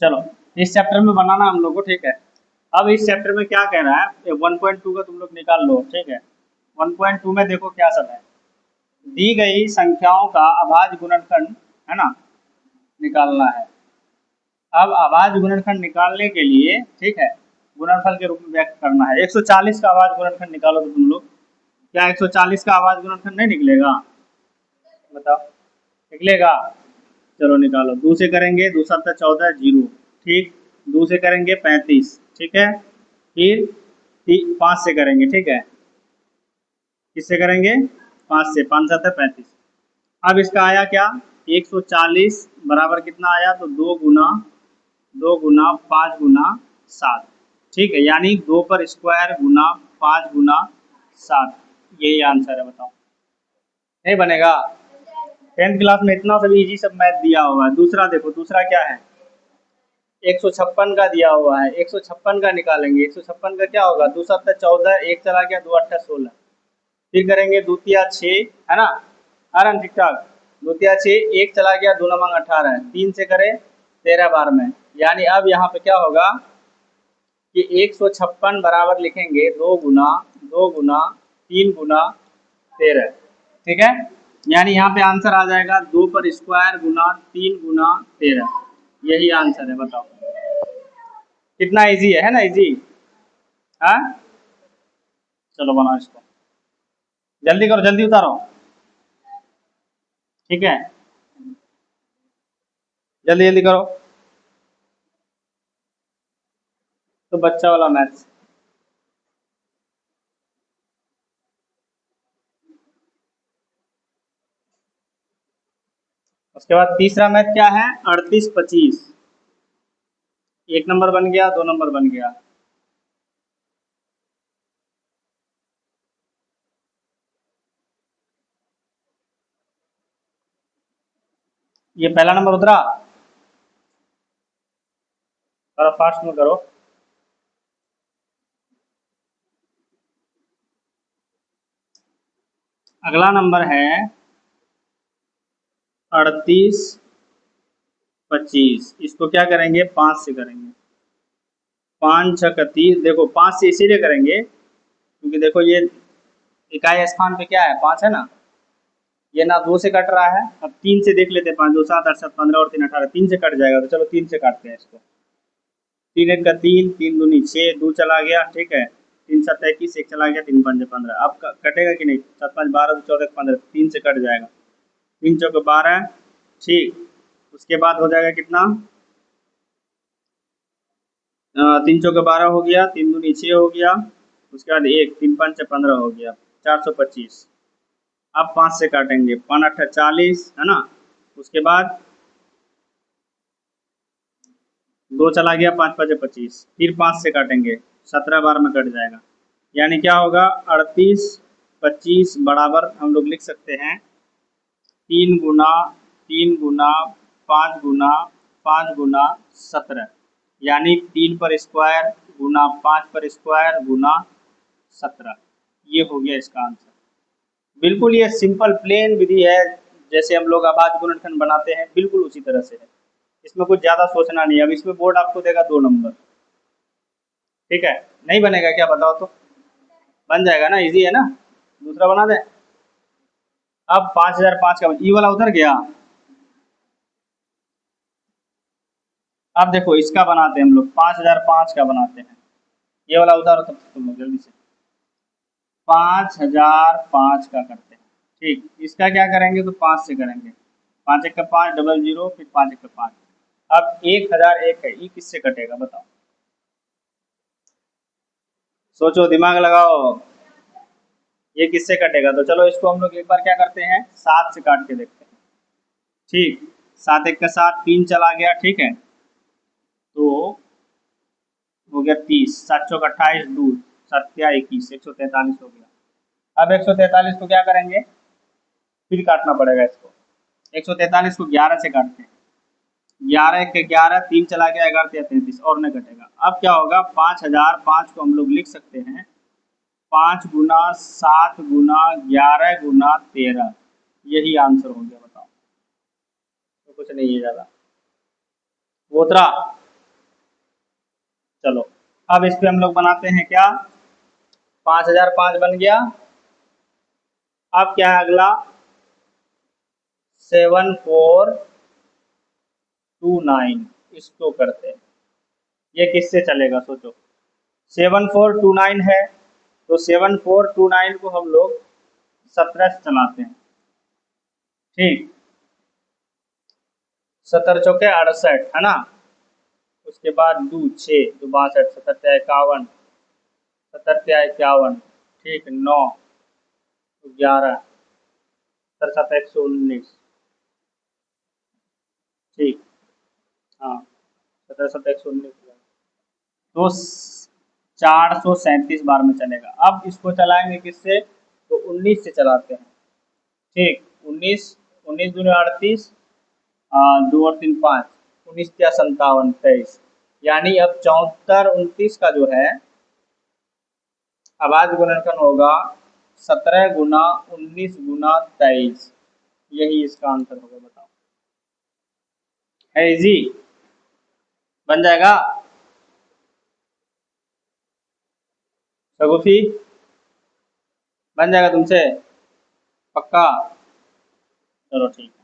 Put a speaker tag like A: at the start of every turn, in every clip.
A: चलो इस चैप्टर में बनाना हम लोग को, ठीक है। अब इस चैप्टर में क्या कह रहा है, 1.2 का तुम लोग निकाल लो, ठीक है। 1.2 में देखो क्या सब है। दी गई संख्याओं का अभाज्य गुणनखंड, है ना, निकालना है। अब अभाज्य गुणनखंड निकालने के लिए, ठीक है, गुणनफल के रूप में व्यक्त करना है। 140 का अभाज्य गुणनखंड निकालो तो तुम लोग, क्या 140 का अभाज्य गुणनखंड नहीं निकलेगा? बताओ, निकलेगा? चलो निकालो। 2 से करेंगे, 2 7 14 0, ठीक। 2 से करेंगे 35, ठीक है। फिर 5 से करेंगे, ठीक है। किससे करेंगे? 5 से, 5 7 35। अब इसका आया क्या, 140 बराबर कितना आया, तो 2 गुना 5 गुना 7, ठीक है। यानी 2 पर स्क्वायर गुना 5 गुना 7, यही आंसर है। बताओ, नहीं बनेगा? 10th क्लास में इतना सब इजी सब मैथ दिया हुआ है। दूसरा देखो, दूसरा क्या है, 156 का दिया हुआ है। 156 का निकालेंगे। 156 का क्या होगा, 2 7 14, 1 चला गया, 2 8 16। फिर करेंगे 2 3 6, है ना, आराम ठीक ठाक। 2 3 6, 1 चला गया, 2 9 18, 3 से करे 13 बार में। यानी अब यहाँ पे क्या होगा कि 156 बराबर लिखेंगे 2 गुना 3 गुना 13, ठीक है। यानी यहाँ पे आंसर आ जाएगा 2 पर स्क्वायर गुना 3 गुना 13, यही आंसर है। बताओ कितना इजी है ना, इजी। हाँ, चलो बनाओ इसको, जल्दी करो, जल्दी उतारो, ठीक है, जल्दी जल्दी करो। तो बच्चा वाला मैथ्स, उसके बाद तीसरा मैथ क्या है, 38 25। 1 नंबर बन गया, 2 नंबर बन गया। ये पहला नंबर उतरा, थोड़ा फास्ट में करो। अगला नंबर है 38 25। इसको क्या करेंगे, 5 से करेंगे। 5 6 30। देखो 5 से इसीलिए करेंगे क्योंकि देखो ये इकाई स्थान पे क्या है, 5 है ना, ये ना 2 से कट रहा है। अब 3 से देख लेते हैं, 5 2 7 8 7 15 और 3 18, 3 से कट जाएगा। तो चलो 3 से काटते हैं इसको। 3 1 का 3, 3 दूनी 6, 2 चला गया, ठीक है। 3 7 21, 1 चला गया, 3 5 15। अब कटेगा कि नहीं, 7 5 12 14 15, 3 से कट जाएगा। 3 चौके 12, ठीक। उसके बाद हो जाएगा कितना, 3 चौके 12 हो गया, 3 दूनी 6 हो गया। उसके बाद 1 3 5 15 हो गया, 425। अब 5 से काटेंगे, 5 8 40, है ना। उसके बाद 2 चला गया, 5 5 25। फिर 5 से काटेंगे, 17 बार में कट जाएगा। यानी क्या होगा, 38 25 बराबर हम लोग लिख सकते हैं 3 गुना 3 गुना 5 गुना 5 गुना 17। यानी 3 पर स्क्वायर गुना 5 पर स्क्वायर गुना 17, ये हो गया इसका आंसर। बिल्कुल ये सिंपल प्लेन विधि है, जैसे हम लोग अभाज्य गुणनखंड बनाते हैं, बिल्कुल उसी तरह से है। इसमें कुछ ज्यादा सोचना नहीं है। अब इसमें बोर्ड आपको देगा 2 नंबर, ठीक है। नहीं बनेगा क्या, बताओ तो? बन जाएगा ना, इजी है ना। दूसरा बना दे। अब 5005 का ई वाला उधर गया। अब देखो इसका बनाते हैं हम लोग, 5005 का बनाते हैं। ये वाला उतारो तब तुम लोग जल्दी से। 5005 का करते हैं, ठीक। इसका क्या करेंगे, तो 5 से करेंगे। 5 1 का 5 डबल 0, फिर 5 1 का 5। अब 1001 है, ई किससे कटेगा बताओ, सोचो, दिमाग लगाओ, ये किससे कटेगा? तो चलो इसको हम लोग एक बार क्या करते हैं, 7 से काट के देखते हैं, ठीक। 7 1 का 7, 3 चला गया, ठीक है। तो हो गया 30, 7 चौक 28, 2 7 21, 143 हो गया। अब 143 को क्या करेंगे, फिर काटना पड़ेगा इसको। 143 को 11 से काटते हैं। 11 के 11, 3 चला गया, 11 या 33, और नहीं कटेगा। अब क्या होगा, 5005 को हम लोग लिख सकते हैं 5 गुना 7 गुना 11 गुना 13, यही आंसर हो गया। बताओ, तो कुछ नहीं है ज्यादा। वो उतरा, चलो अब इस पे हम लोग बनाते हैं क्या, 5005 बन गया। अब क्या है अगला, 7429, इसको करते हैं। ये किससे चलेगा सोचो, 7429 है तो 7429 को हम लोग 17 से चलाते हैं, ठीक, 17 चौके 68 है ना। उसके बाद 2 6 2 62, 17 51, 17 51, ठीक, 9 11, 17 119, ठीक, हाँ 17 17 119, तो 437 बार में चलेगा। अब इसको चलाएंगे किससे, तो 19 से चलाते हैं, ठीक, 19 19 दूनी 38, 2 और 3 5, 19 क्या 57 23, यानी अब 74 29 का जो है आवाज गुणनफल होगा 17 गुना 19 गुना 23, यही इसका आंसर होगा। बताओ, है इजी, बन जाएगा शगुफी, बन जाएगा तुमसे पक्का, चलो ठीक है।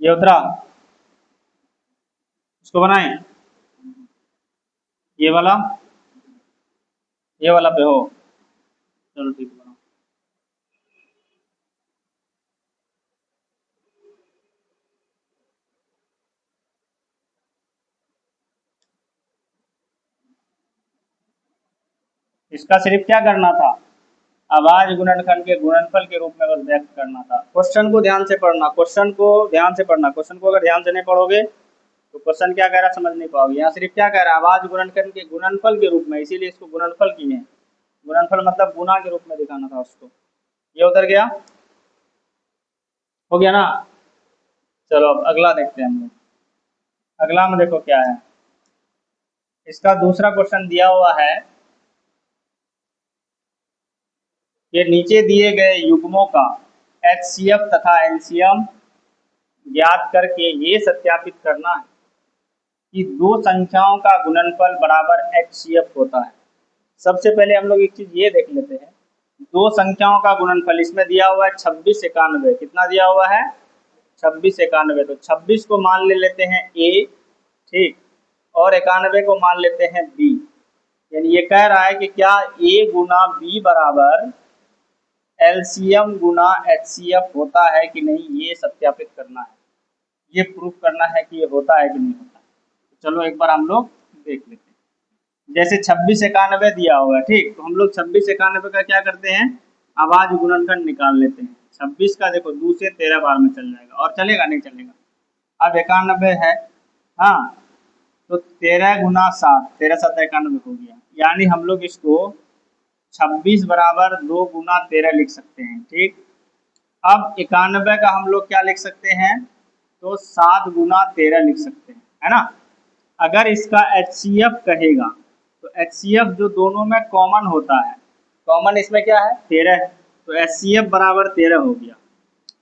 A: ये उतरा, इसको बनाएं, ये वाला पे हो, चलो ठीक है बनाओ। इसका सिर्फ क्या करना था, आवाज गुणनखंड के गुणनफल के रूप में बस व्यक्त करना था। क्वेश्चन को ध्यान से पढ़ना, क्वेश्चन को ध्यान से पढ़ना, क्वेश्चन को अगर ध्यान से नहीं पढ़ोगे तो क्वेश्चन क्या कह रहा है समझ नहीं पाओगे। यहाँ सिर्फ क्या कह रहा है, आवाज गुणनखंड के गुणनफल के रूप में, इसीलिए इसको गुणनफल की है, गुणनफल मतलब गुना के रूप में दिखाना था उसको। ये उतर गया, हो गया ना। चलो अब अगला देखते हैं हम लोग, अगला में देखो क्या है, इसका दूसरा क्वेश्चन दिया हुआ है, ये नीचे दिए गए युग्मों का HCF तथा LCM ज्ञात करके ये सत्यापित करना है कि दो संख्याओं का गुणनफल बराबर HCF होता है। सबसे पहले हम लोग एक चीज ये देख लेते हैं, दो संख्याओं का गुणनफल इसमें दिया हुआ है 26 91, कितना दिया हुआ है 26 91, तो 26 को मान ले लेते हैं A, ठीक, और 91 को मान लेते हैं B। यानी ये कह रहा है कि क्या A गुना B बराबर LCM गुना HCF होता है कि नहीं, ये सत्यापित करना है, ये प्रूफ करना है कि ये होता है कि नहीं होता है। तो चलो एक बार हम लोग देख लेते हैं। जैसे 26 91 दिया हुआ है, ठीक, तो हम लोग 26 91 का क्या करते हैं, आवाज गुणनखंड निकाल लेते हैं। 26 का देखो 2 से 13 बार में चल जाएगा, और चलेगा नहीं चलेगा। अब 91 है, हाँ, तो 13 गुना 7, 13 7 91 हो गया, यानी हम लोग इसको 26 बराबर 2 गुना 13 लिख सकते हैं, ठीक। अब 91 का हम लोग क्या लिख सकते हैं, तो 7 गुना 13 लिख सकते हैं, है ना। अगर इसका HCF कहेगा तो HCF जो दोनों में कॉमन होता है, कॉमन इसमें क्या है 13 है, तो HCF बराबर 13 हो गया।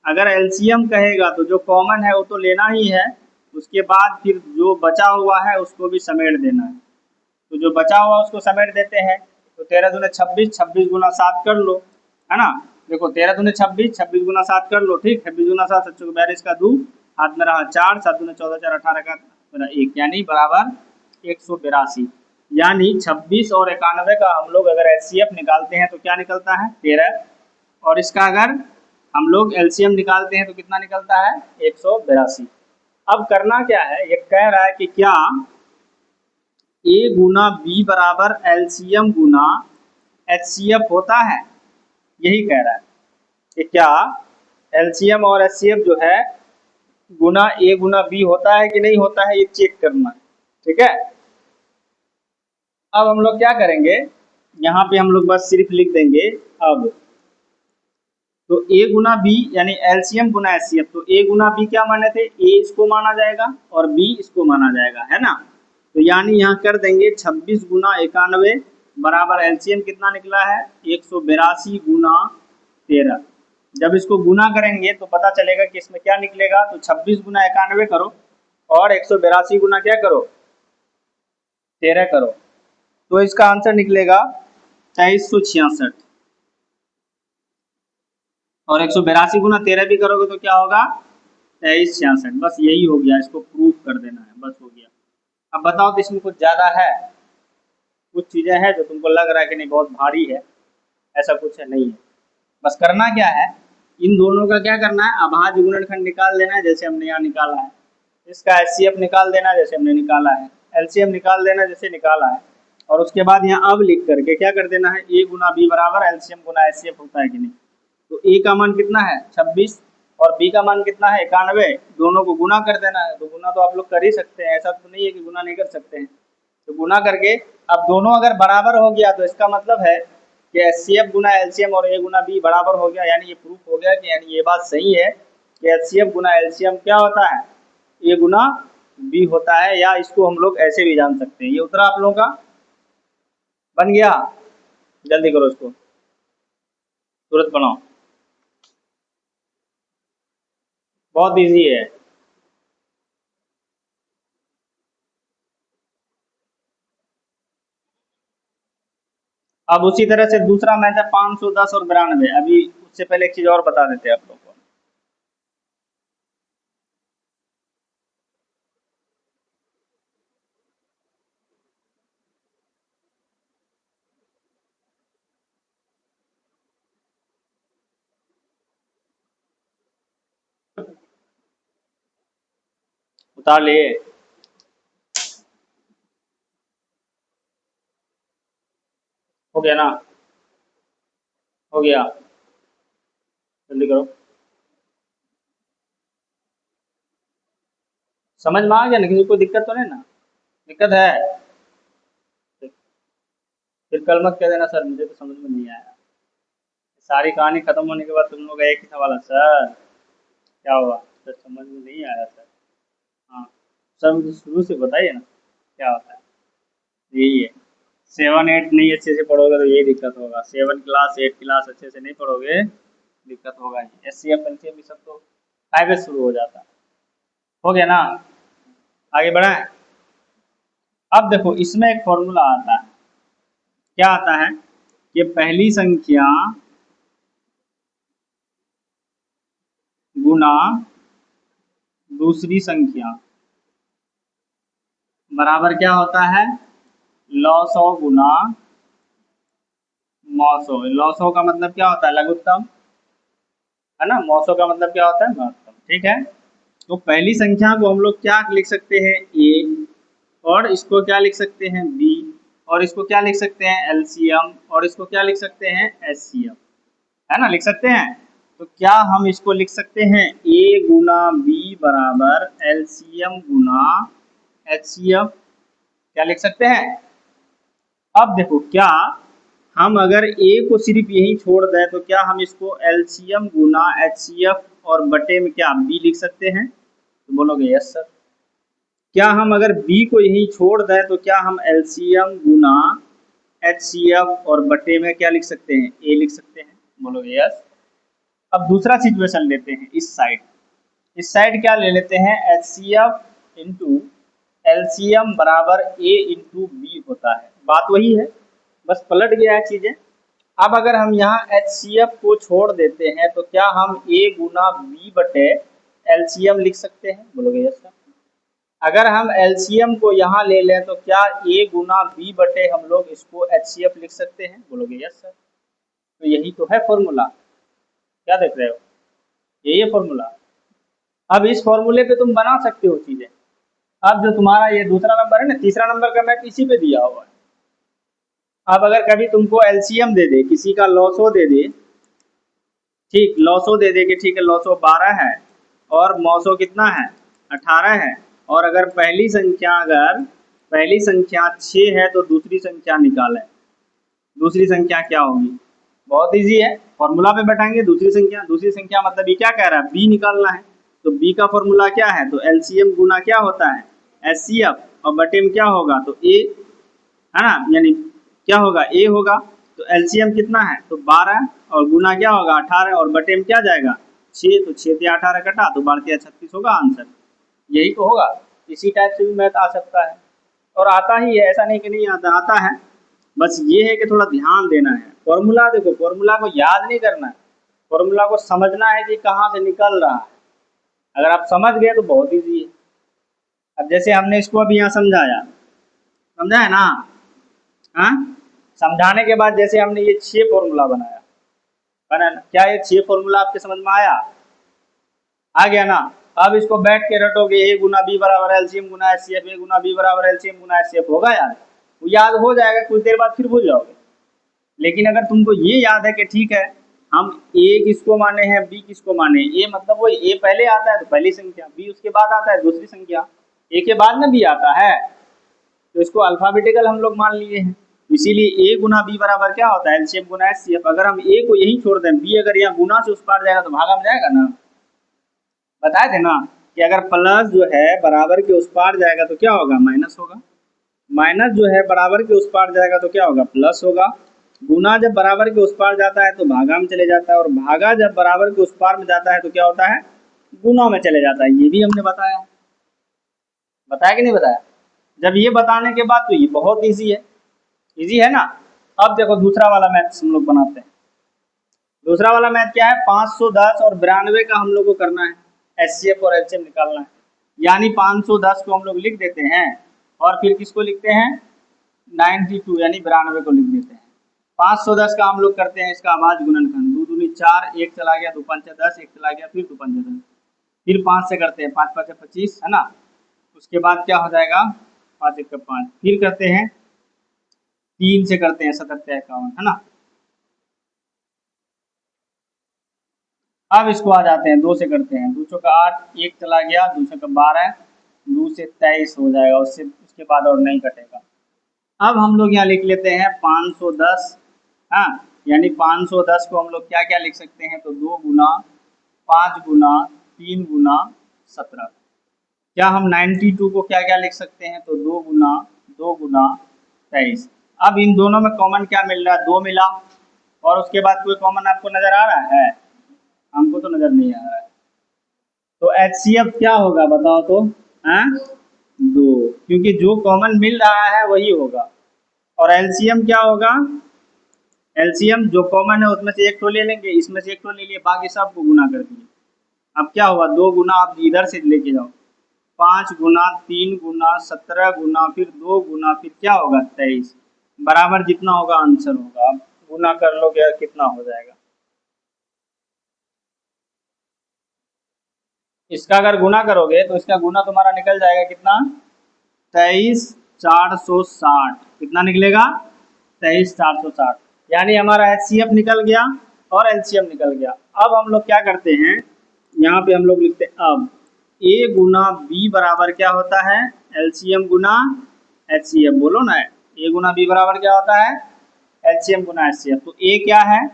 A: अगर LCM कहेगा तो जो कॉमन है वो तो लेना ही है, उसके बाद फिर जो बचा हुआ है उसको भी समेट देना है। तो जो बचा हुआ उसको समेट देते हैं, तो 13 दूने 26, 26 गुना 7 कर लो, है ना। देखो 13 दूने 26, 26 गुना 7 कर लो, ठीक, 26 गुना 7 7 42 का 2, हाथ में रहा 4, 7 दूने 14 4 18 का मेरा 1, यानी बराबर 182। यानी 26 और 91 का हम लोग अगर HCF निकालते हैं तो क्या निकलता है 13, और इसका अगर हम लोग LCM निकालते हैं तो कितना निकलता है 182। अब करना क्या है, ये कह रहा है कि क्या A गुना B बराबर LCM गुना HCF होता है, यही कह रहा है कि क्या LCM और HCF जो है गुना A गुना B होता है कि नहीं होता है, ये चेक करना है, ठीक है। अब हम लोग क्या करेंगे, यहाँ पे हम लोग बस सिर्फ लिख देंगे अब, तो A गुना B यानी LCM गुना HCF, तो A गुना B क्या माने थे, A इसको माना जाएगा और B इसको माना जाएगा, है ना। तो यानी यहाँ कर देंगे 26 गुना 91 बराबर LCM कितना निकला है 182 गुना 13। जब इसको गुना करेंगे तो पता चलेगा कि इसमें क्या निकलेगा, तो 26 गुना 91 करो और 182 गुना क्या करो 13 करो, तो इसका आंसर निकलेगा 2366। और 182 गुना 13 भी करोगे तो क्या होगा 2366। बस यही हो गया, इसको प्रूफ कर देना है, बस हो गया। अब बताओ तो इसमें कुछ ज्यादा है, कुछ चीजें हैं जो तुमको लग रहा है कि नहीं बहुत भारी है, ऐसा कुछ है नहीं है। बस करना क्या है, इन दोनों का क्या करना है, अभाज्य गुणनखंड निकाल देना है जैसे हमने यहाँ निकाला है, इसका एचसीएफ निकाल देना है जैसे हमने निकाला है, एलसीएम निकाल देना जैसे निकाला है, और उसके बाद यहाँ अब लिख करके क्या कर देना है, ए गुना बी बराबर एलसीएम गुना एचसीएफ होता है कि नहीं। तो ए का मान कितना है 26 और बी का मान कितना है 91, दोनों को गुना कर देना है। तो गुना तो आप लोग कर ही सकते हैं, ऐसा तो नहीं है कि गुना नहीं कर सकते हैं। तो गुना करके अब दोनों अगर बराबर हो गया तो इसका मतलब है कि एचसीएफ गुना एलसीएम और ए गुना बी बराबर हो गया, यानी ये प्रूफ हो गया कि यानी ये बात सही है कि एचसीएफ गुना एलसीएम क्या होता है ए गुना बी होता है, या इसको हम लोग ऐसे भी जान सकते हैं। ये उत्तर आप लोगों का बन गया, जल्दी करो इसको, तुरंत बनाओ, बहुत इजी है। अब उसी तरह से दूसरा मैच है 510 और 92। अभी उससे पहले एक चीज और बता देते हैं आप लोग को, उतार लिए। हो गया ना, हो गया, जल्दी करो। समझ में आ गया ना, किसी को दिक्कत तो नहीं ना, दिक्कत है फिर कल मत कह देना सर मुझे तो समझ में नहीं आया। सारी कहानी खत्म होने के बाद तुम लोग एक ही था वाला सर क्या हुआ, सर समझ में नहीं आया सर। हाँ सर मुझे शुरू से बताइए ना क्या होता है। यही है, 7 8 नहीं अच्छे से पढ़ोगे तो यही दिक्कत होगा, 7 क्लास 8 क्लास अच्छे से नहीं पढ़ोगे दिक्कत होगा ही। S C F L C M सब तो 5 शुरू हो जाता है। हो गया ना, आगे बढ़ाएं। अब देखो इसमें एक फॉर्मूला आता है, क्या आता है कि पहली संख्या गुना दूसरी संख्या बराबर क्या होता है लॉस ऑफ गुना मौसो। लॉसो का मतलब क्या होता है लघुत्तम, है ना, मौसो का मतलब क्या होता है महत्तम, ठीक है। तो पहली संख्या को हम लोग क्या लिख सकते हैं ए, और इसको क्या लिख सकते हैं बी, और इसको क्या लिख सकते हैं एलसीएम, और इसको क्या लिख सकते हैं एचसीएम, है ना, लिख सकते हैं। तो क्या हम इसको लिख सकते हैं ए गुना बी बराबर एलसीएम गुना एचसीएफ, क्या लिख सकते हैं। अब देखो क्या हम अगर ए को सिर्फ यही छोड़ दें तो क्या हम इसको एलसीएम गुना एचसीएफ और बटे में क्या बी लिख सकते हैं, तो बोलोगे यस सर। क्या हम अगर बी को यही छोड़ दें तो क्या हम एलसीएम गुना एचसीएफ और बटे में क्या लिख सकते हैं ए लिख सकते हैं, बोलोगे यस। अब दूसरा सिचुएशन लेते हैं इस साइड क्या ले लेते हैं H C F into LCM बराबर ए इंटू बी होता है, बात वही है, बस पलट गया है चीजें। अब अगर हम यहाँ एच सी एफ को छोड़ देते हैं तो क्या हम ए गुना बी बटे एलसीएम लिख सकते हैं, बोलोगे यस सर। अगर हम एलसीएम को यहाँ ले लें तो क्या ए गुना बी बटे हम लोग इसको एच सी एफ लिख सकते हैं, बोलोगे यस सर। तो यही तो है फॉर्मूला, क्या देख रहे हो, यही है फॉर्मूला। अब इस फॉर्मूले पे तुम बना सकते हो चीजें। अब जो तुम्हारा ये दूसरा नंबर है ना, तीसरा नंबर का मैथ इसी पे दिया हुआ है। अब अगर कभी तुमको एलसीएम दे दे, किसी का लॉसो दे दे, ठीक लॉसो दे दे कि ठीक है लॉसो 12 है और मौसो कितना है 18 है, और अगर पहली संख्या 6 है तो दूसरी संख्या निकालें, दूसरी संख्या क्या होगी, बहुत इजी है, फॉर्मूला पे बैठाएंगे। दूसरी संख्या मतलब ये क्या कह रहा है बी निकालना है, तो बी का फॉर्मूला क्या है, तो एलसीएम गुना क्या होता है एचसीएफ, और बटे में क्या होगा तो ए, है ना, यानी क्या होगा ए होगा। तो एलसीएम कितना है तो 12 और गुना क्या होगा 18 और बटे में क्या जाएगा 6, तो 6 से 18 कटा तो 12 36 होगा आंसर, यही तो होगा। इसी टाइप से भी मैथ आ सकता है और आता ही है, ऐसा नहीं कि नहीं आता, आता है। बस ये है कि थोड़ा ध्यान देना है। फॉर्मूला देखो, फॉर्मूला को याद नहीं करना है, फॉर्मूला को समझना है कि कहाँ से निकल रहा है। अगर आप समझ गए तो बहुत ईजी है। अब जैसे हमने इसको अभी यहाँ समझाया, समझा है ना? हाँ, समझाने के बाद जैसे हमने ये 6 फॉर्मूला बनाया, बना ना? क्या ये 6 फॉर्मूला आपके समझ में आया? आ गया ना? अब इसको बैठ के रटोगे, ए गुना बी बराबर एलसीएम गुना एचसीएफ, ए गुना बी बराबर एलसीएम गुना एचसीएफ, होगा याद? वो याद हो जाएगा, कुछ देर बाद फिर भूल जाओगे। लेकिन अगर तुमको ये याद है कि ठीक है, हम ए किसको माने हैं, बी किसको माने, ए मतलब वो ए पहले आता है तो पहली संख्या, बी उसके बाद आता है दूसरी संख्या, ए के बाद में बी आता है, तो इसको अल्फाबेटिकल हम लोग मान लिए हैं। इसीलिए ए गुना बी बराबर क्या होता है, एलसीएम गुना एचसीएफ। अगर हम ए को यही छोड़ दें, बी अगर यहाँ गुना से उस पार जाएगा तो भागा में जाएगा ना? बताए थे ना कि अगर प्लस जो है बराबर के उस पार जाएगा तो क्या होगा, माइनस होगा। माइनस जो है बराबर के उस पार जाएगा तो क्या होगा, प्लस होगा। गुना जब बराबर के उस पार जाता है तो भागा में चले जाता है, और भागा जब बराबर के उस पार में जाता है तो क्या होता है, गुना में चले जाता है। ये भी हमने बताया, बताया कि नहीं बताया? जब ये बताने के बाद तो ये बहुत इजी है, इजी है ना? अब देखो दूसरा वाला मैथ हम लोग बनाते हैं। दूसरा वाला मैथ क्या है, 510 और 92 का हम लोग को करना है, एचसीएफ और एलसीएम निकालना है। यानी 510 को हम लोग लिख देते हैं और फिर किसको लिखते हैं, 92 यानी 92 को लिख देते हैं। 510 का हम लोग करते हैं इसका आवाज गुणनखंड, 2 दूनी 4, 1 चला गया, 2 पंचे 10, 1 चला गया, फिर 2 पंचे 10, फिर 5 से करते हैं, 5 5 25, है ना? उसके बाद क्या हो जाएगा, 5 1 5, फिर करते हैं 3 से करते हैं 77 51, है ना? अब इसको आ जाते हैं 2 से करते हैं, 2 चौका 8, 1 चला गया, 2 चौका 12, 2 से 23 हो जाएगा, उससे उसके बाद और नहीं कटेगा। अब हम लोग यहाँ लिख लेते हैं 510, हाँ, यानी 510 को हम लोग क्या क्या लिख सकते हैं, तो 2 गुना 5 गुना 3 गुना 17। क्या हम 92 को क्या क्या लिख सकते हैं, तो 2 गुना 23। अब इन दोनों में कॉमन क्या मिल रहा है, 2 मिला, और उसके बाद कोई कॉमन आपको नजर आ रहा है? हमको तो नजर नहीं आ रहा है। तो एचसीएफ क्या होगा बताओ तो, हैं? 2, क्योंकि जो कॉमन मिल रहा है वही होगा। और एलसीएम क्या होगा, एलसीएम जो कॉमन है उसमें से एक तो ले लेंगे, इसमें से एक तो ले लिए, बाकी सब को गुना कर दिए। अब क्या हुआ, 2 गुना, आप इधर से लेके जाओ, 5 गुना 3 गुना 17 गुना फिर 2 गुना फिर क्या होगा 23, बराबर जितना होगा आंसर होगा। अब गुना कर लो क्या कितना हो जाएगा, इसका अगर गुना करोगे तो इसका गुना तुम्हारा निकल जाएगा कितना, 23,460। कितना निकलेगा, 23,460। यानी हमारा एचसीएफ निकल गया और एलसीएम निकल गया। अब हम लोग क्या करते हैं, यहाँ पे हम लोग लिखते हैं अब ए गुना बी बराबर क्या होता है, एलसीएम गुना एचसीएफ। बोलो ना, ए गुना बी बराबर क्या होता है, एलसीएम गुना एचसीएफ। तो ए क्या है,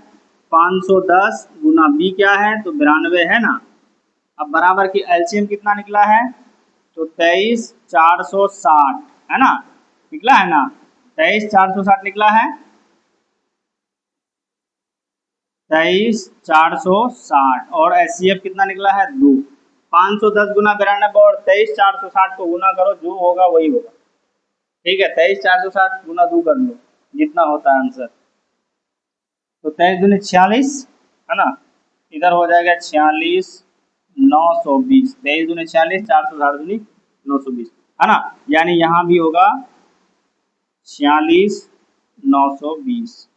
A: 510 गुना बी क्या है, तो 92 है ना? अब बराबर की एलसीएम कितना निकला है, तो 23,460, है ना? निकला है ना, 23,460 निकला है, 23,460। और एचसीएफ कितना निकला है, 2। 510 गुना 92 और 23,460 को गुना करो, जो होगा वही होगा। ठीक है, 23,460 गुना 2 कर लो, जितना होता है आंसर। तो 23 दूनी 46, है ना? इधर हो जाएगा 46,920, 23 दूनी 46, 460 दूनी 920, है ना? यानी यहाँ भी होगा 46,920।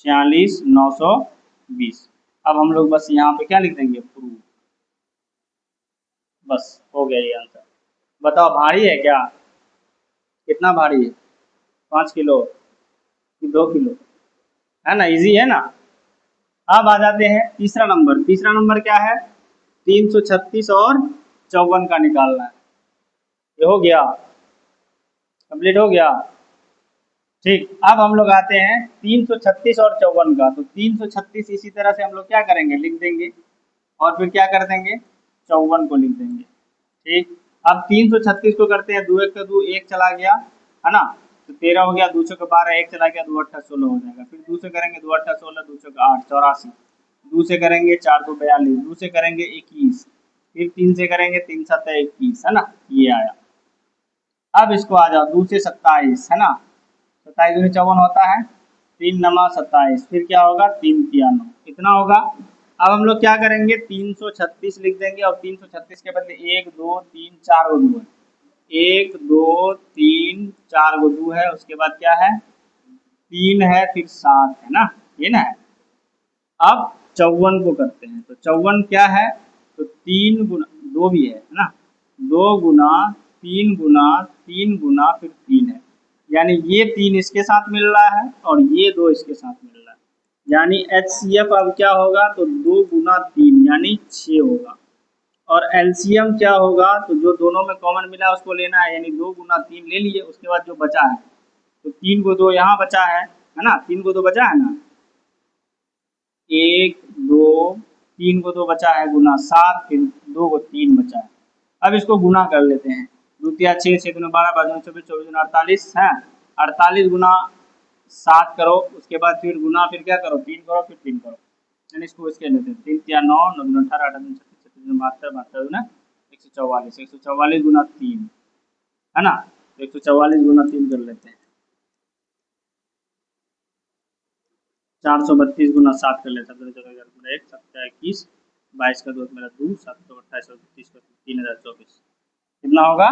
A: 46,920। अब हम लोग बस यहाँ पे क्या लिख देंगे, प्रूफ। बस हो गया ये आंसर। बताओ भारी है क्या, कितना भारी है, 5 किलो कि 2 किलो, है ना? इजी है ना? अब आ जाते हैं तीसरा नंबर। तीसरा नंबर क्या है, 336 और 54 का निकालना है। ये हो गया, कंप्लीट हो गया। ठीक, अब हम लोग आते हैं 336 और 54 का। तो 336 इसी तरह से हम लोग क्या करेंगे, लिख देंगे, और फिर क्या कर देंगे, 54 को लिख देंगे। ठीक, अब 336 को करते हैं, 2 1 का 2, 1 चला गया, है ना? तो 13 हो गया, 2 चौके 12, एक चला गया, 2 अट्ठा 16 हो जाएगा। फिर 2 से करेंगे, 2 अट्ठा 16, 2 चौके 8 84, 2 से करेंगे 4 2 42, 2 से करेंगे 21, फिर 3 से करेंगे 3 7 21, है ना, ये आया। अब इसको आ जाओ 2 से 27, है ना, 27 दूनी 54 होता है, 3 नमा 27, फिर क्या होगा 3 तिया 9, कितना होगा। अब हम लोग क्या करेंगे 336 लिख देंगे, और 336 के बदले 1 2 3 4 को 2 है, 1 2 3 4 को 2 है, उसके बाद क्या है 3 है, फिर 7 है ना, ये ना है। अब 54 को करते हैं, तो 54 क्या है, तो 3 गुना 2 भी है ना, 2 गुना 3 गुना 3 गुना फिर 3 है, यानी ये 3 इसके साथ मिल रहा है और ये 2 इसके साथ मिल रहा है, यानी HCF अब क्या होगा, तो 2 गुना 3 यानी 6 होगा। और एलसीएम क्या होगा, तो जो दोनों में कॉमन मिला है उसको लेना है, यानी 2 गुना 3 ले लिए, उसके बाद जो बचा है, तो 3 को 2 यहाँ बचा है ना, 3 को 2 बचा है ना, 1 2 3 को 2 बचा है, गुना 7, फिर 2 को 3 बचा है। अब इसको गुना कर लेते हैं, 2 तिया 6, 6 दूना 12, 12 24, 24 दूना 48 है, 48 गुना 7 करो, उसके बाद फिर गुना, फिर क्या करो 3 करो, फिर 3 करो, यानी इसको इसके लेते हैं, 3 तिया 9, 9 दूना 18, 18 दूना 36, 36 दूना 72, 72 दूना 144, 144 गुना 3, है ना, तो 144 गुना 3 कर लेते हैं, 432 गुना 7 कर लेते हैं, 1 7 21, 22 का 2 मेरा 2, 7 का 28, 30 का 3024, कितना होगा,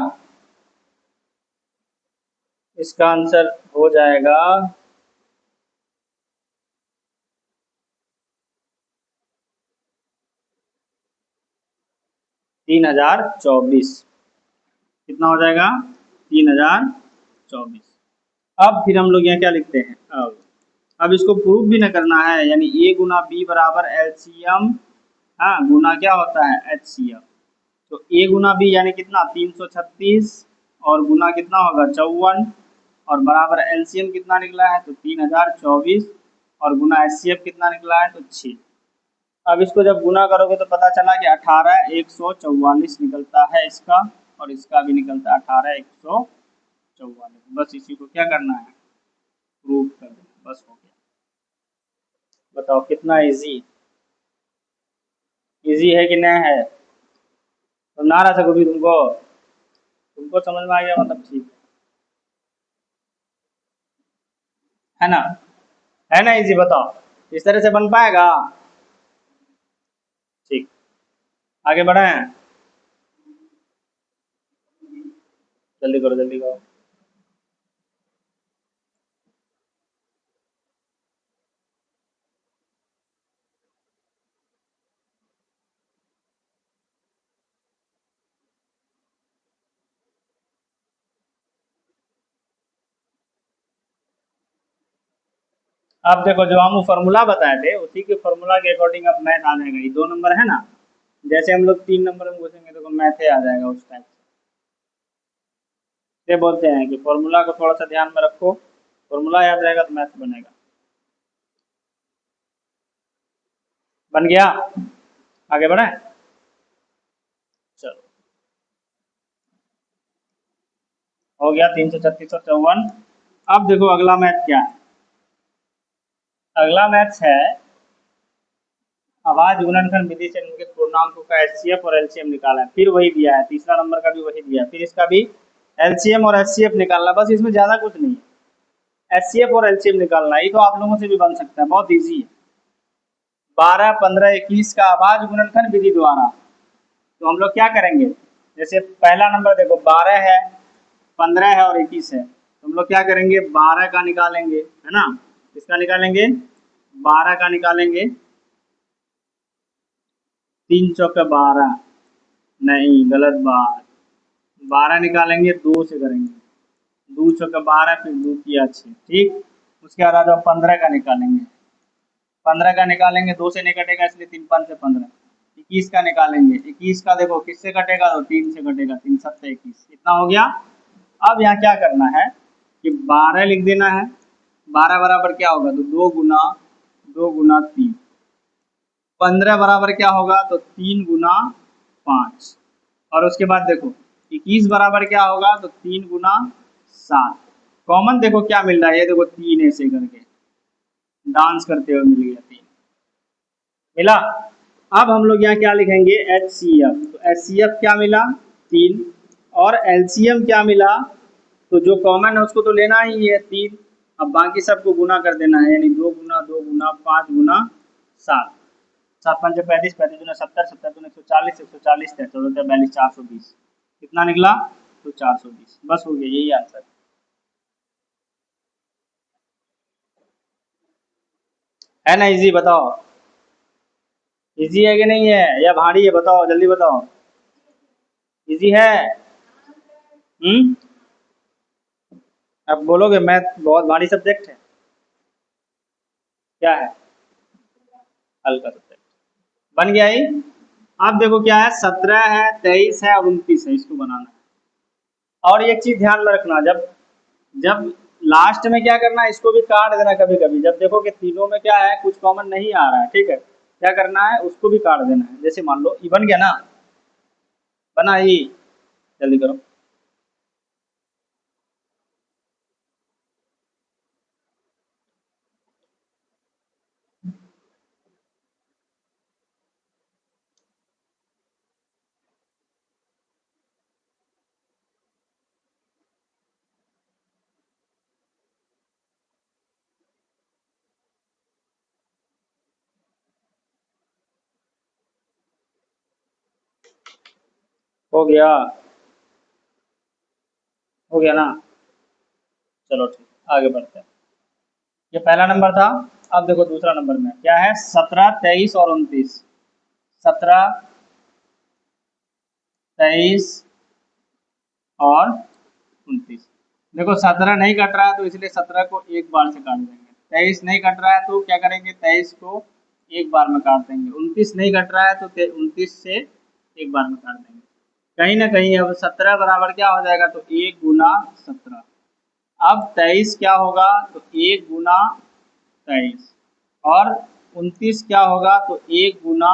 A: इसका आंसर हो जाएगा 3024, कितना हो जाएगा 3024। अब फिर हम लोग यहाँ क्या लिखते हैं, अब इसको प्रूफ भी ना करना है, यानी ए गुना बी बराबर एलसीएम, हाँ, गुना क्या होता है एचसीएफ, तो ए गुना बी यानी कितना 336, और गुना कितना होगा 54, और बराबर एलसीएम कितना निकला है, तो 3024, और गुना एचसीएफ कितना निकला है, तो 6। अब इसको जब गुना करोगे तो पता चला कि 18 144 निकलता है इसका, और इसका भी निकलता है 18 144, बस इसी को क्या करना है प्रूफ कर देना, बस हो गया। बताओ कितना इजी, इजी है कि नहीं है, तो ना रहा सको भी तुमको, तुमको समझ में आ गया मतलब ठीक है ना, है ना इजी, बताओ इस तरह से बन पाएगा, ठीक, आगे बढ़े, जल्दी करो जल्दी करो। अब देखो जो हम फॉर्मूला बताए थे उसी के फॉर्मूला के अकॉर्डिंग अब मैथ आ जाएगा, ये 2 नंबर है ना, जैसे हम लोग 3 नंबर में पूछेंगे तो मैथ आ जाएगा उस टाइप से बोलते हैं कि फॉर्मूला को थोड़ा सा ध्यान में रखो, फॉर्मूला याद रहेगा तो मैथ बनेगा। बन गया, आगे बढ़े, चलो हो गया 336 और 54। अब देखो अगला मैथ क्या है, अगला मैथ है आवाज गुणनखंड विधि से निम्नलिखित पूर्णांकों का एचसीएफ और एलसीएम निकाला है, फिर वही दिया है, तीसरा नंबर का भी वही दिया है, फिर इसका भी एलसीएम और एचसीएफ निकालना, बस इसमें ज्यादा कुछ नहीं है, एचसीएफ और एलसीएम निकालना, ये तो आप लोगों से भी बन सकता है, बहुत इजी है। 12 15 21 का आवाज गुणनखंड विधि द्वारा, तो हम लोग क्या करेंगे, जैसे पहला नंबर देखो 12 है, 15 है और 21 है, तो हम लोग क्या करेंगे 12 का निकालेंगे, है ना, किसका निकालेंगे 12 का निकालेंगे, 3 चौके 12, नहीं गलत बात, 12 निकालेंगे 2 से करेंगे, 2 चौके 12, फिर 2 किया 6, ठीक, उसके बाद आ जाओ 15 का निकालेंगे, 15 का निकालेंगे 2 से नहीं कटेगा इसलिए 3 5 से 15, 21 का निकालेंगे, 21 का देखो किससे कटेगा, तो 3 से कटेगा, 3 7 21, कितना हो गया। अब यहाँ क्या करना है कि 12 लिख देना है, 12 बराबर क्या होगा, तो 2 गुना 3, 15 बराबर क्या होगा, तो 3 गुना 5, और उसके बाद देखो 21 बराबर क्या होगा, तो 3 गुना 7, कॉमन देखो क्या मिल रहा है, ये देखो 3 ऐसे करके डांस करते हुए मिल गया, 3 मिला। अब हम लोग यहाँ क्या लिखेंगे, एच सी एफ। तो एच सी एफ क्या मिला, 3। और एलसीएम क्या मिला, तो जो कॉमन है उसको तो लेना ही है 3। अब बाकी सबको गुना कर देना है, यानी 2 गुना 2 गुना 5 गुना 7। 7×5 = 35, 35 × 70, 70 × 140, 140 × 14 42, 420। कितना निकला, तो 420। बस हो गया, यही आंसर है ना। इजी बताओ, इजी है कि नहीं है, या भारी है, बताओ जल्दी बताओ। इजी है। हम्म। अब बोलोगे मैथ बहुत भारी सब्जेक्ट है, क्या है, हल्का सब्जेक्ट। बन गया ही। अब देखो क्या है, 17 है, 23 है और 29 है, इसको बनाना है। और एक चीज ध्यान में रखना, जब जब लास्ट में क्या करना है, इसको भी काट देना कभी कभी, जब देखो कि तीनों में क्या है, कुछ कॉमन नहीं आ रहा है, ठीक है, क्या करना है, उसको भी काट देना है। जैसे मान लो ये बन गया ना, बना ही, जल्दी करो। हो गया, हो गया ना। चलो ठीक, आगे बढ़ते हैं। ये पहला नंबर था। अब देखो दूसरा नंबर में क्या है, 17 23 और 29। 17 23 और 29। देखो 17 नहीं कट रहा है, तो इसलिए 17 को एक बार से काट देंगे। 23 नहीं कट रहा है, तो क्या करेंगे, 23 को एक बार में काट देंगे। 29 नहीं कट रहा है, तो 29 से एक बार में काट देंगे। कहीं ना कहीं अब 17 बराबर क्या हो जाएगा, तो 1 × 17। अब 23 क्या होगा, तो 1 × 23। और 29 क्या होगा, तो 1 ×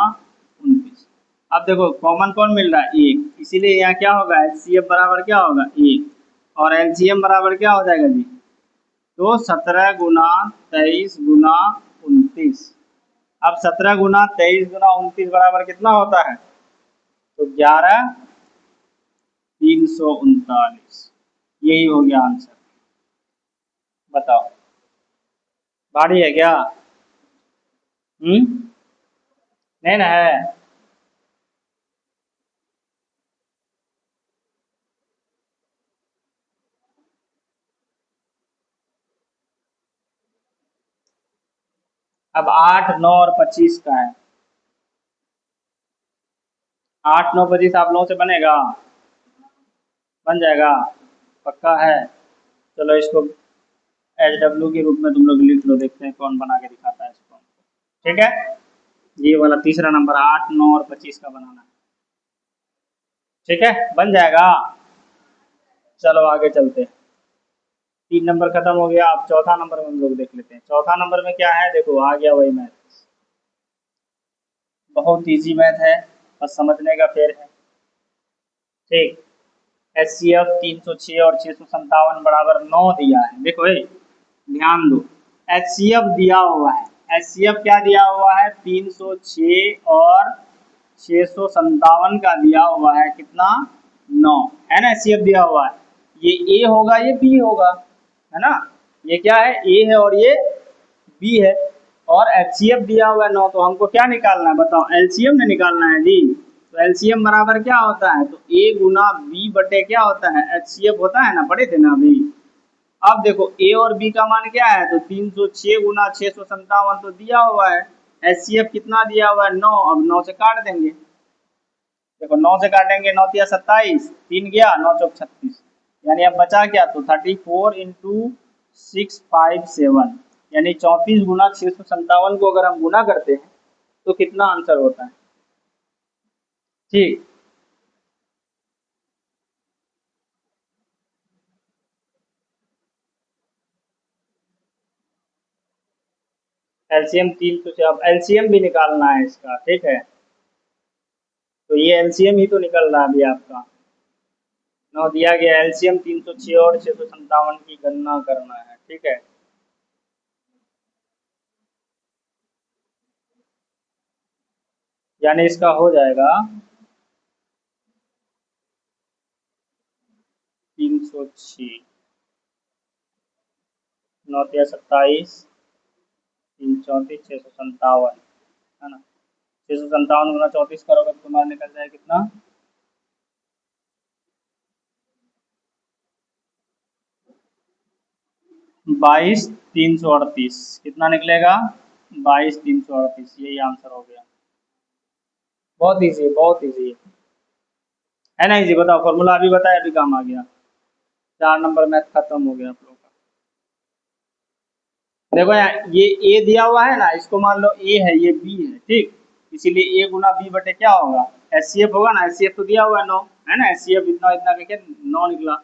A: 29। अब देखो कॉमन कौन मिल रहा है, 1, इसीलिए यहाँ क्या होगा, एचसीएफ बराबर क्या होगा, 1। और एलसीएम बराबर क्या हो जाएगा जी, तो 17 × 23 × 29। अब 17 × 23 × 29 बराबर कितना होता है, तो 11 339। यही हो गया आंसर। बताओ, भारी है क्या। नहीं ना है। अब 8 9 और 25 का है। 8 9 25 आप लोगों से बनेगा, बन जाएगा, पक्का है। चलो इसको एच डब्ल्यू के रूप में तुम लोग लिख लो, देखते हैं कौन बना के दिखाता है इसको। ठीक है, ये वाला तीसरा नंबर 8 9 और 25 का बनाना है। ठीक है, बन जाएगा। चलो आगे चलते हैं। 3 नंबर खत्म हो गया, अब चौथा नंबर में हम लोग देख लेते हैं। चौथा नंबर में क्या है, देखो आ गया वही मैथ। बहुत इजी मैथ है, बस समझने का फेर है। ठीक, एच सी एफ 306 और 657 बराबर 9 दिया है। देखो ध्यान दो, एच सी एफ दिया हुआ है, एच सी एफ क्या दिया हुआ है, 306 और 657 का दिया हुआ है, कितना, 9 है ना। एच सी एफ दिया हुआ है, ये ए होगा ये बी होगा, है ना। ये क्या है, ए है और ये बी है। और एच सी एफ दिया हुआ है 9, तो हमको क्या निकालना है, बताओ, एलसीएम ने निकालना है जी। तो एलसीएम बराबर क्या होता है, तो A × B क्या होता है, एच सी एफ होता है ना, पढ़े थे ना अभी। अब देखो ए और बी का मान क्या है, तो 306 × 657 तो दिया हुआ है। एच सी एफ कितना दिया हुआ है, 9। अब 9 से काट देंगे, देखो 9 से काटेंगे, 9 तिया 27, 3 गया, 9 चौक 36। यानी अब बचा क्या, तो 34 × 657, यानी 34 × 657 को अगर हम गुना करते हैं तो कितना आंसर होता है। ठीक, एलसीएम 3, तो अब एलसीएम भी निकालना है इसका, ठीक है। तो ये एलसीएम ही तो निकल रहा है अभी आपका। नौ दिया गया, एलसीएम 306 और 657 की गणना करना है, ठीक है। यानी इसका हो जाएगा 306, 9 × 27, 3 × 34, 657, है ना। 657 गुना 34 करोगे तो तुम्हारा निकल जाए कितना, 22,338, कितना निकलेगा, 22,338, यही आंसर हो गया। बहुत इजी है, बहुत इजी है ना। इजी, बताओ फॉर्मूला अभी बताया, अभी काम आ गया। 4 नंबर मैथ खत्म हो गया आप लोग का। देखो यार, ये ए दिया हुआ है ना, इसको मान लो ए है, ये बी है, ठीक। इसीलिए ए गुना बी बटे क्या होगा, एच सी एफ होगा ना। एच सी एफ तो दिया हुआ है 9, है ना। एच सी एफ इतना इतना करके 9 निकला,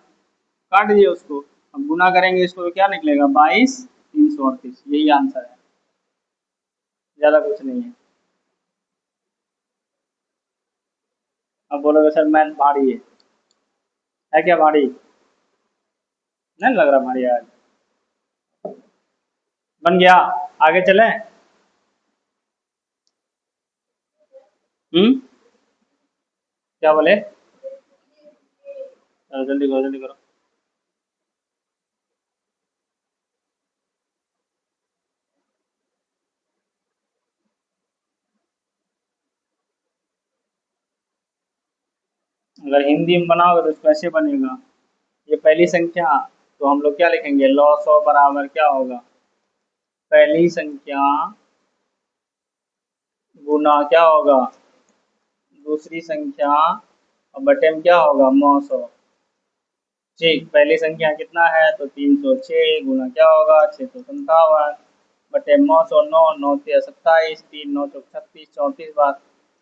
A: काट दिए उसको। अब गुना करेंगे इसको तो क्या निकलेगा, 22,338, यही आंसर है, ज्यादा कुछ नहीं है। अब बोलोगे सर मैथ भारी है क्या भारी, नहीं लग रहा भारी आज। बन गया, आगे चलें। हम्म, क्या बोले, चलो जल्दी करो जल्दी करो। अगर हिंदी में बनाओगे तो कैसे बनेगा, ये पहली संख्या, तो हम लोग क्या लिखेंगे, लॉ 100 बराबर क्या होगा, पहली संख्या गुना क्या होगा, दूसरी संख्या, और बटे में क्या होगा, 900। ठीक, पहली संख्या कितना है तो 306 गुना क्या होगा, 657 बटे 909, 9 × 27, 3 × 9 = 36, 34 बार,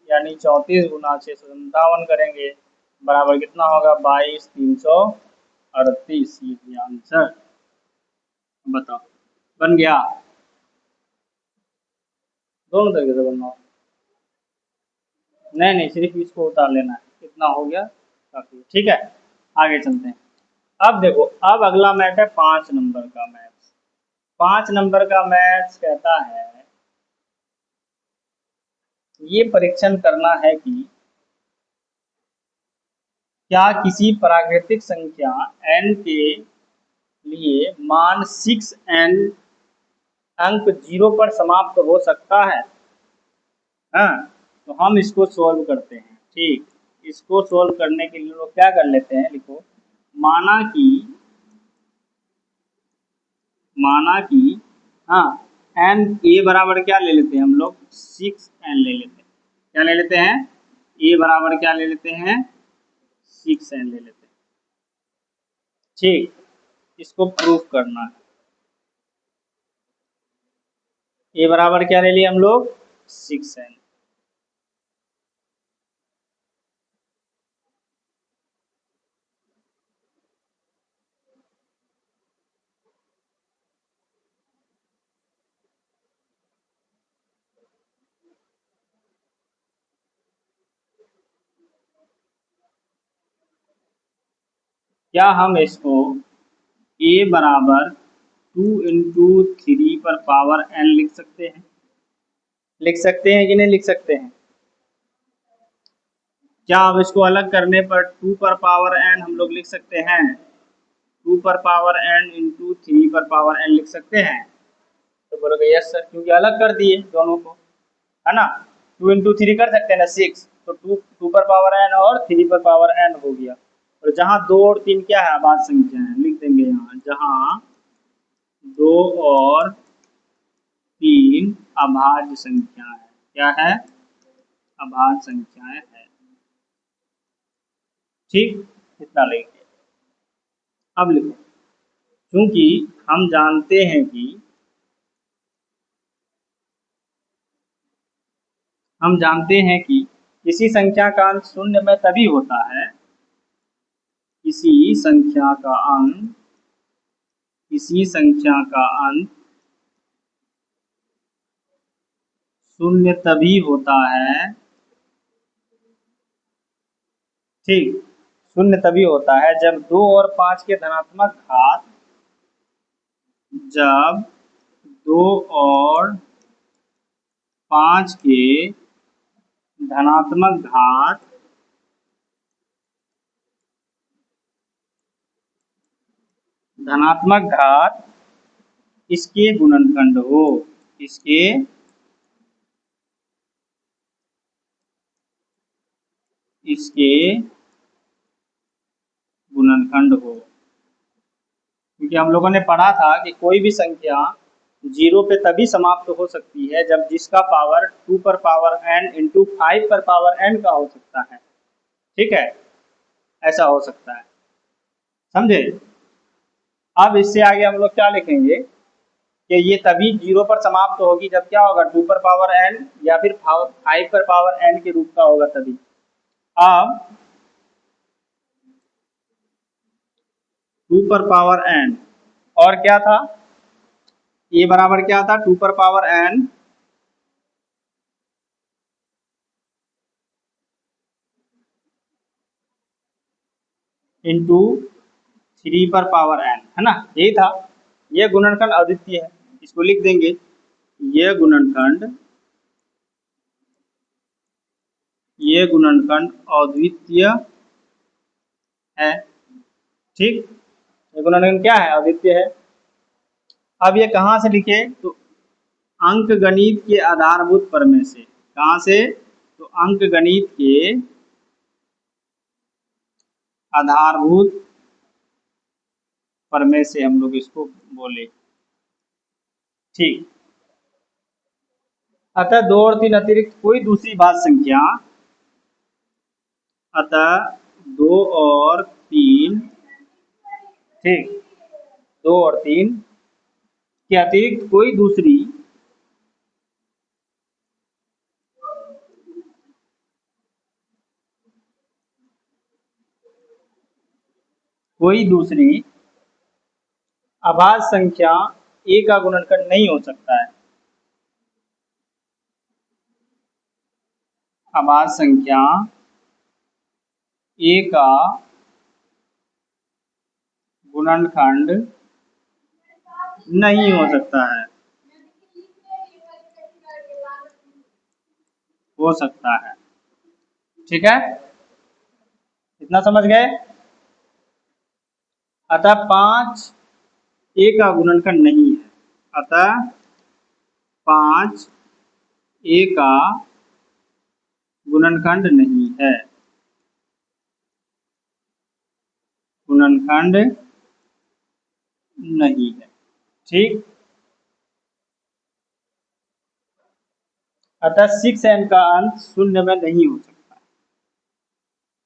A: यानी 34 गुना 657 करेंगे, बराबर कितना होगा, 22,338, ये आंसर। बताओ, बन गया, दोनों तरीके से बनना। नहीं नहीं, सिर्फ इसको उतार लेना है, इतना हो गया काफी, ठीक है। आगे चलते हैं। अब देखो, अब अगला मैथ है 5 नंबर का मैथ। 5 नंबर का मैथ कहता है, ये परीक्षण करना है कि क्या किसी प्राकृतिक संख्या n के लिए मान 6n अंक 0 पर समाप्त हो सकता है। हाँ, तो हम इसको सोल्व करते हैं, ठीक। इसको सोल्व करने के लिए लोग क्या कर लेते हैं, लिखो, माना कि माना कि हाँ, एन ए बराबर क्या ले लेते हैं हम लोग, 6n ले लेते हैं। क्या ले लेते हैं, ए बराबर क्या ले लेते हैं, 6n ले लेते हैं, ठीक। इसको प्रूफ करना है। ए बराबर क्या ले लिए हम लोग, 6n। क्या हम इसको ए बराबर 2 × 3 पर पावर n लिख सकते हैं, लिख सकते हैं कि नहीं लिख सकते हैं। क्या अब इसको अलग करने पर 2 पर पावर n हम लोग लिख सकते हैं, 2 पर पावर n इंटू 3 पर पावर n लिख सकते हैं। तो बोलोगे यस सर, क्योंकि अलग कर दिए दोनों को, है ना। 2 × 3 कर सकते हैं ना, 6, तो 2 पर पावर n और 3 पर पावर n हो गया। और जहाँ 2 और 3 क्या है, अभाज्य संख्या है, लिख देंगे यहाँ, जहाँ 2 और 3 अभाज्य संख्या है, क्या है, अभाज्य संख्याएं है, ठीक। इतना लिखिए। अब लिखो, क्योंकि हम जानते हैं कि किसी संख्या का अंक शून्य में तभी होता है, किसी संख्या का अंक किसी संख्या का अंक शून्य तभी होता है, ठीक। शून्य तभी होता है जब 2 और 5 के धनात्मक घात, जब 2 और 5 के धनात्मक घात इसके गुणनखंड हो, इसके गुणनखंड हो। क्योंकि हम लोगों ने पढ़ा था कि कोई भी संख्या 0 पे तभी समाप्त हो सकती है जब जिसका पावर 2 पर पावर n इंटू 5 पर पावर n का हो सकता है। ठीक है, ऐसा हो सकता है, समझे। अब इससे आगे हम लोग क्या लिखेंगे कि ये तभी 0 पर समाप्त होगी जब क्या होगा, 2 पर पावर n या फिर 5 पर पावर n के रूप का होगा तभी। अब 2 पर पावर n और क्या था, ये बराबर क्या था, 2 पर पावर n इंटू 3 पर पावर n, है ना, यही था। ये गुणनखंड अद्वितीय है, इसको लिख देंगे, ये गुणनखंड अद्वितीय है। ठीक, ये गुणनखंड क्या है, अद्वितीय है। अब ये कहाँ से लिखे, तो अंक गणित के आधारभूत प्रमेय से। कहाँ से, तो अंक गणित के आधारभूत प्रमेय से हम लोग इसको बोले। ठीक, अतः 2 और 3 अतिरिक्त कोई दूसरी भाज्य संख्या, अतः 2 और 3, ठीक, 2 और 3 के अतिरिक्त कोई दूसरी अभाज्य संख्या a का गुणनखंड नहीं हो सकता है। अभाज्य संख्या a का गुणनखंड नहीं हो सकता है, हो सकता है। ठीक है, इतना समझ गए। अतः 5 a का गुणनखंड नहीं है, अतः 5 a का गुणनखंड नहीं है, गुणनखंड नहीं है। ठीक, अतः 6n का अंत शून्य में नहीं हो सकता,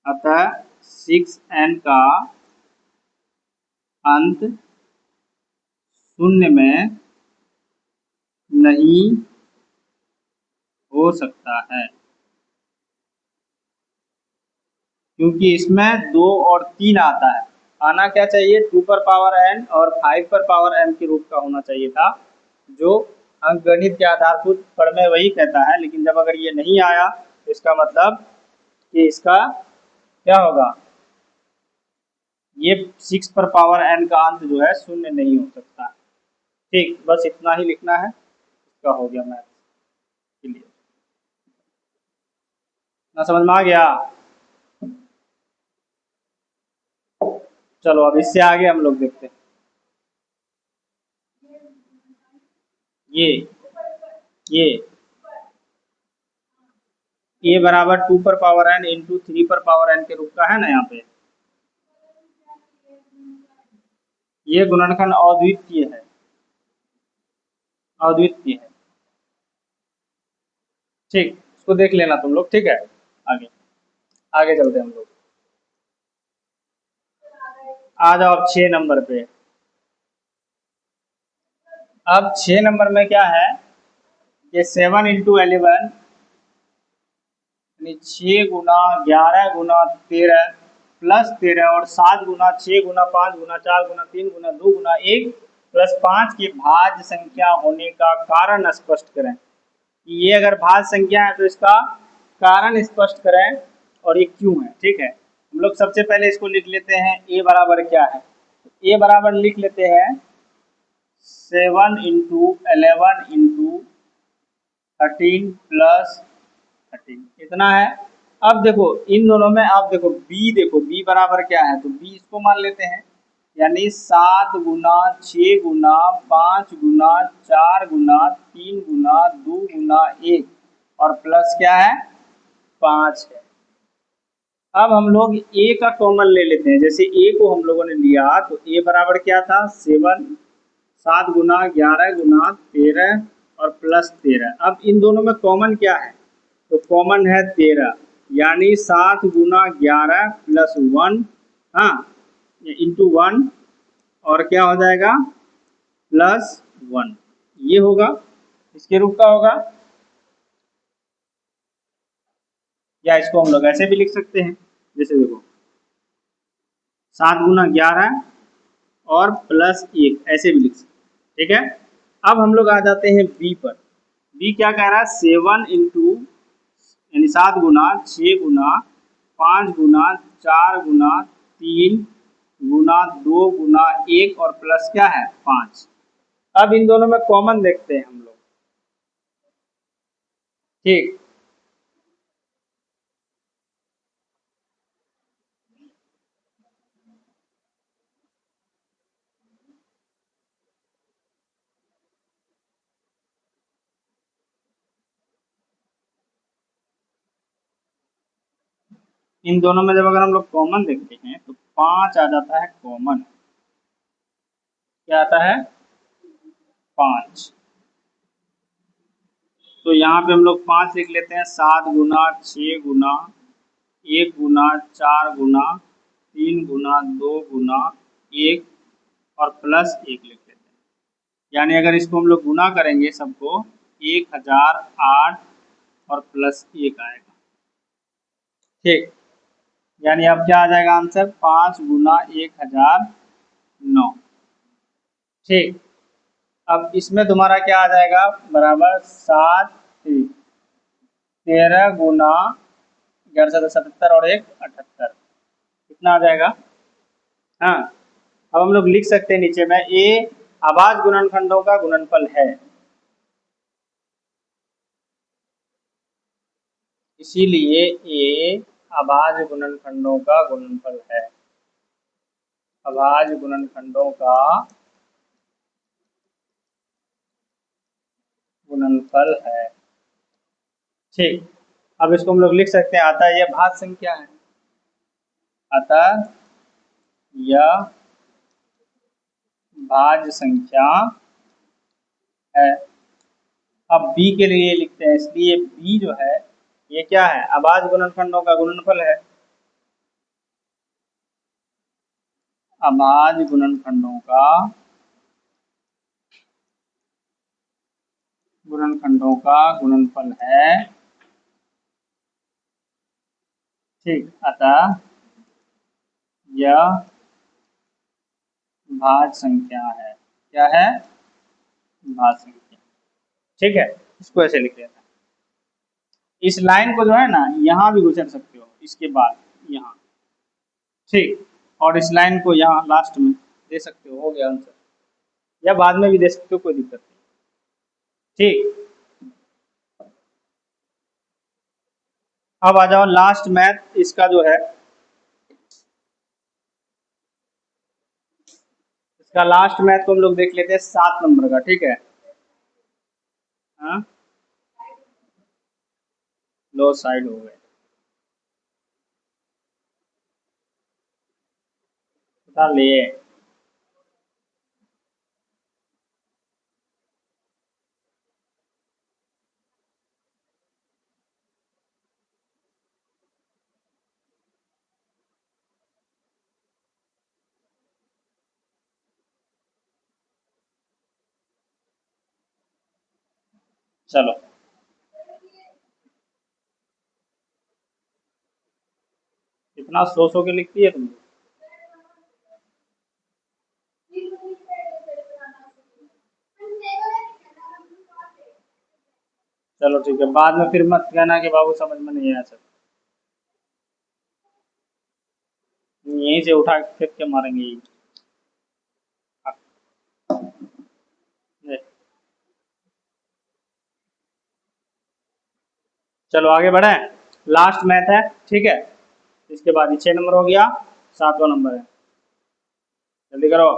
A: अतः 6n का अंत शून्य में नहीं हो सकता है, क्योंकि इसमें 2 और 3 आता है। आना क्या चाहिए, 2 पर पावर n और 5 पर पावर n के रूप का होना चाहिए था, जो अंकगणित के आधारभूत प्रमेय वही कहता है। लेकिन जब अगर ये नहीं आया तो इसका मतलब कि इसका क्या होगा, ये 6 पर पावर n का अंत जो है शून्य नहीं हो सकता। ठीक, बस इतना ही लिखना है, इसका हो गया मैथ के लिए। ना समझ में आ गया। चलो अब इससे आगे हम लोग देखते हैं। ये बराबर 2 पर पावर n इंटू 3 पर पावर n के रूप का है ना, यहाँ पे ये गुणनखंड अद्वितीय है, अद्वितीय है। ठीक, इसको देख लेना तुम लोग। ठीक है, आगे आगे चलते हैं हम लोग। आ जाओ अब 6 नंबर पे। अब 6 नंबर में क्या है, ये 7 इंटू 11 यानी 6 गुना 11 गुना 13 प्लस 13 और 7 गुना 6 गुना 5 गुना 4 गुना 3 गुना 2 गुना 1 प्लस 5 की भाज्य संख्या होने का कारण स्पष्ट करें। ये अगर भाज्य संख्या है तो इसका कारण स्पष्ट करें और ये क्यों है। ठीक है, हम लोग सबसे पहले इसको लिख लेते हैं ए बराबर क्या है। ए बराबर लिख लेते हैं 7 × 11 × 13 + 13 इतना है। अब देखो इन दोनों में, आप देखो बी, देखो बी बराबर क्या है, तो बी इसको मान लेते हैं, यानी 7 × 6 × 5 × 4 × 3 × 2 × 1 और प्लस क्या है 5 है। अब हम लोग ए का कॉमन ले लेते हैं। जैसे ए को हम लोगों ने लिया तो ए बराबर क्या था 7 × 11 × 13 और प्लस 13। अब इन दोनों में कॉमन क्या है, तो कॉमन है 13, यानी 7 × 11 + 1, हाँ इंटू 1 और क्या हो जाएगा +1, ये होगा, इसके रूप का होगा। या इसको हम लोग ऐसे भी लिख सकते हैं, जैसे देखो 7 × 11 और +1 ऐसे भी लिख सकते हैं, ठीक है। अब हम लोग आ जाते हैं बी पर। बी क्या कह रहा है 7 इंटू यानी 7 × 5 × 4 × 3 × 2 × 1 और प्लस क्या है 5। अब इन दोनों में कॉमन देखते हैं हम लोग, ठीक। इन दोनों में जब अगर हम लोग कॉमन देखते हैं तो 5 आ जाता है कॉमन। क्या आता है 5। तो यहाँ पे हम लोग 5 लिख लेते हैं। 7 × 6 × 1 × 4 × 3 × 2 × 1 और प्लस 1 लिख लेते हैं। यानी अगर इसको हम लोग गुना करेंगे सबको 1008 और प्लस 1 आएगा, ठीक। यानी अब क्या आ जाएगा आंसर 5 × 1009, ठीक। अब इसमें तुम्हारा क्या आ जाएगा बराबर 13 गुना 1177 और 1 78, कितना आ जाएगा। हाँ, अब हम लोग लिख सकते हैं नीचे में ए अभाज्य गुणनखंडों का गुणनफल है, इसीलिए ए अभाज्य गुणनखंडों का गुणनफल है। अभाज्य गुणनखंडों का गुणनफल है, ठीक। अब इसको हम लोग लिख सकते हैं, अतः यह भाज्य संख्या है, अतः यह भाज्य संख्या है। अब बी के लिए लिखते हैं, इसलिए बी जो है ये क्या है अभाज्य गुणनखंडों का गुणनफल है। अभाज्य गुणनखंडों का गुणनफल है, ठीक। अतः यह भाज्य संख्या है। क्या है भाज्य संख्या, ठीक है। इसको ऐसे लिख लेते हैं। इस लाइन को जो है ना यहाँ भी गुजर सकते हो, इसके बाद यहाँ, ठीक। और इस लाइन को यहाँ लास्ट में दे सकते हो गया आंसर, या बाद में भी दे सकते हो, कोई दिक्कत नहीं, ठीक। अब आ जाओ लास्ट मैथ, इसका जो है इसका लास्ट मैथ को हम लोग देख लेते हैं 7 नंबर का, ठीक है। हाँ, लो साइड हो गए, बता लिए। चलो कितना 100 के लिखती है तुम। चलो ठीक है, बाद में फिर मत कहना कि बाबू समझ में नहीं आया सर। यहीं से उठा फेंक के मारेंगे ये। चलो आगे बढ़े, लास्ट मैथ है, ठीक है। इसके बाद 6 नंबर हो गया, 7वां नंबर है, जल्दी करो।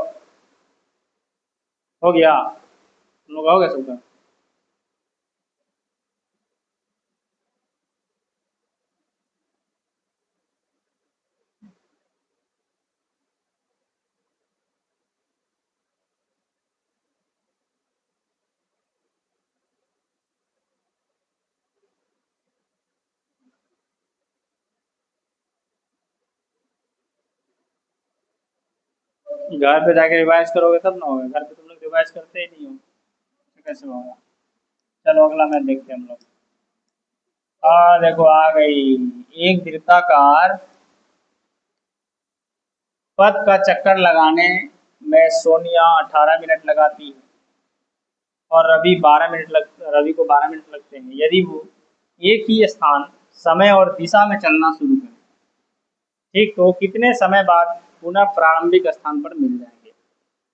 A: हो गया, तुम लोग हो गया सबका? घर पे जाके रिवाइज करोगे तब ना होगा, घर पे तुम लोग रिवाइज करते ही नहीं हो, तो कैसे होगा। चलो अगला मैथ देखते हैं हम लोग। देखो आ गई। एक वृत्ताकार पथ का चक्कर लगाने में सोनिया 18 मिनट लगाती है और रवि को 12 मिनट लगते हैं। यदि वो एक ही स्थान, समय और दिशा में चलना शुरू करें, ठीक, तो कितने समय बाद पुनः प्रारंभिक स्थान पर मिल जाएंगे।